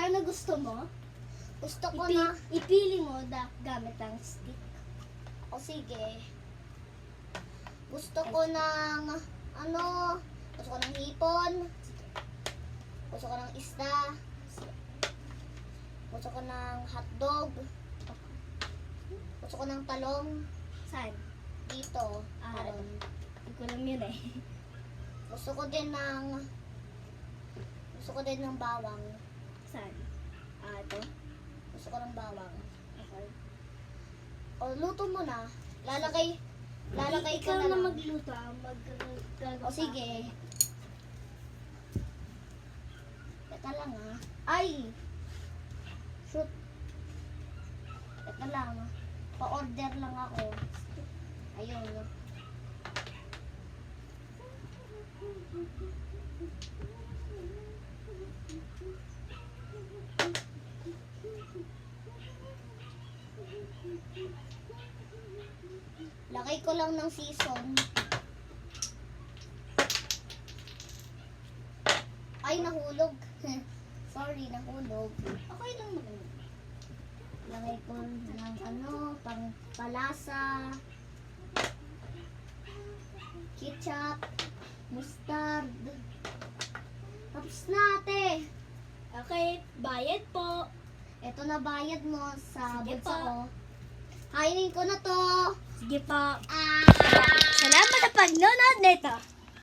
Ano gusto mo? Gusto ko na, Ipili mo gamit ang stick. o sige. Gusto ko ng, gusto ko ng hipon. Gusto ko ng isda. Gusto ko ng hotdog. Gusto ko ng talong. Saan? Dito. Ah, Talong. Hindi ko alam yun eh. Gusto ko din ng bawang. Saan? Ito? Gusto ko ng bawang. Okay. O, luto mo na. Lalagay ko Ikaw na na lang. magluto. O, sige. Teka lang, Ay! Shoot. Teka lang. Pa-order lang ako. Ayun. Lagay ko lang ng season. Ay, nahulog. Sorry, nahulog. Okay lang naman. Lagay ko ng pang palasa. Ketchup. Mustard. Tapos na, ate. Okay, bayad po. Ito na bayad mo sa Sige bulsa po. ko. Kainin ko na to. Sige po. Ah! Salamat sa pagnonood nito.